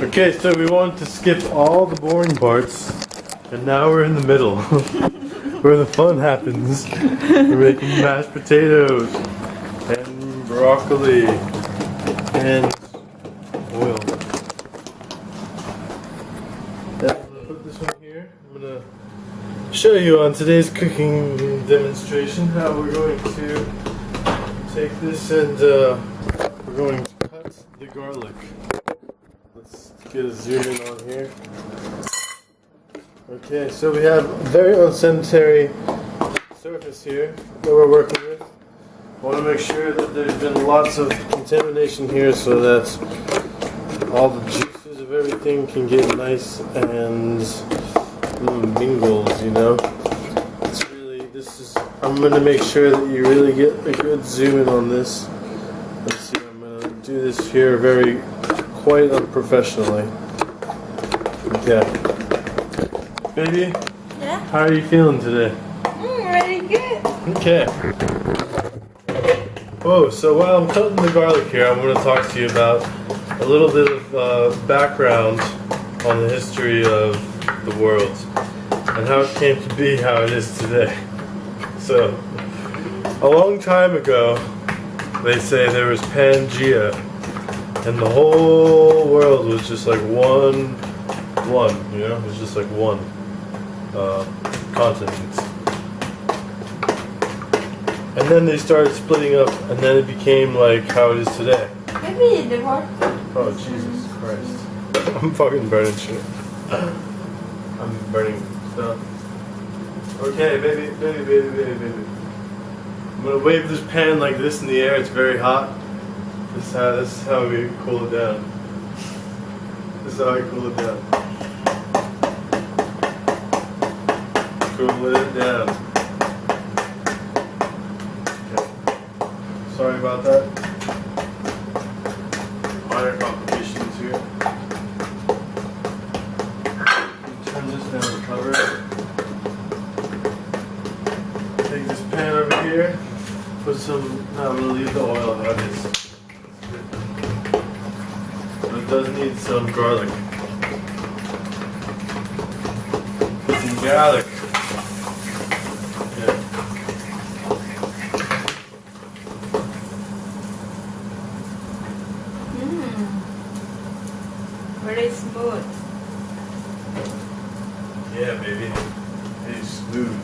Okay, so we wanted to skip all the boring parts, and now we're in the middle, where the fun happens. We're making mashed potatoes, and broccoli, and oil. I'm gonna put this one here. I'm gonna show you on today's cooking demonstration how we're going to take this and we're going to cut the garlic. Let's get a zoom in on here. Okay, so we have a very unsanitary surface here that we're working with. I want to make sure that there's been lots of contamination here so that all the juices of everything can get nice and mingles, you know. It's really, I'm going to make sure that you really get a good zoom in on this. Let's see, I'm going to do this here quite unprofessionally. Okay. Baby? Yeah? How are you feeling today? Really good. Okay. Oh, so while I'm cutting the garlic here, I'm going to talk to you about a little bit of background on the history of the world and how it came to be how it is today. So, a long time ago, they say there was Pangea, and the whole world was just like one, you know, it was just like one continent. And then they started splitting up, and then it became like how it is today. Maybe the water. Oh, Jesus Christ. I'm fucking burning shit. I'm burning stuff. Okay, baby. I'm gonna wave this pan like this in the air. It's very hot. This is how we cool it down. This is how I cool it down. Cool it down. Okay. Sorry about that. Minor complications here. Turn this down and cover it. Take this pan over here. Put some. No, I'm gonna leave the oil how it is. But it does need some garlic. Put some garlic. Yeah. Very smooth. Yeah, baby. Very smooth.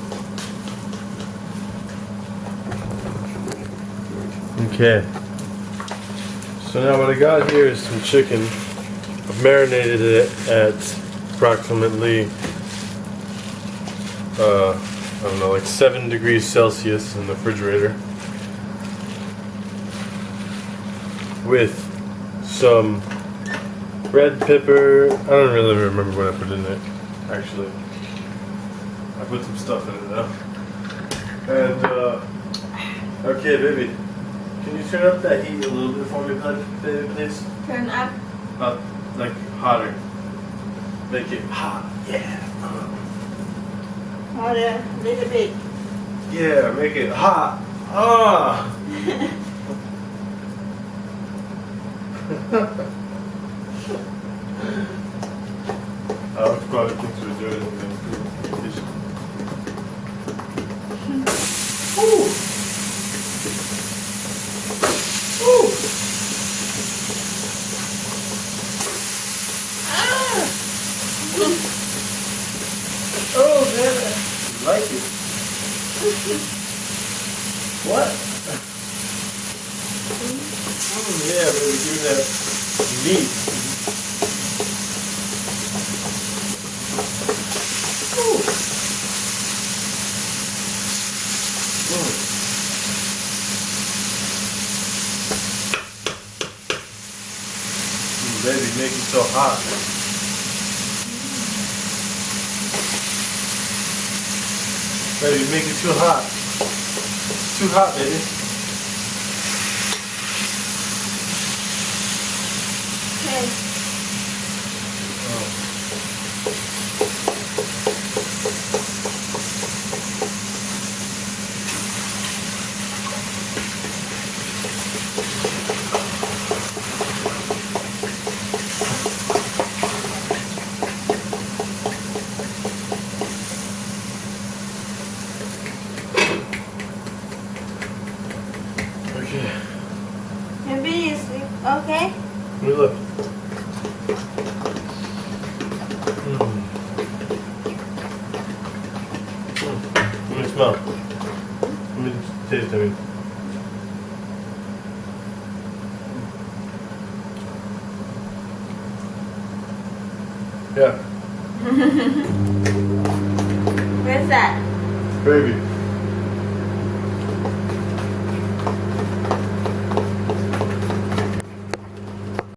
Okay. So now what I got here is some chicken. I've marinated it at approximately, I don't know, like 7 degrees Celsius in the refrigerator. With some red pepper. I don't really remember what I put in it, actually. I put some stuff in it though. And, okay, baby. Can you turn up that heat a little bit for me, baby, please? Turn up. Up, like hotter. Make it hot, yeah. Hold a little bit. Yeah, make it hot. Ah! Alex probably thinks we're doing it in the kitchen. Ooh! Ooh! Ah! Oh, man, I like it. What? Yeah, baby, give me that meat. Ooh. Baby, make it so hot. Baby, make it too hot. It's too hot, baby. Okay. Oh. Okay. Maybe you sleep. Okay. Let me look. Let me smell. Let me taste. I mean. Yeah. Where's that? Gravy.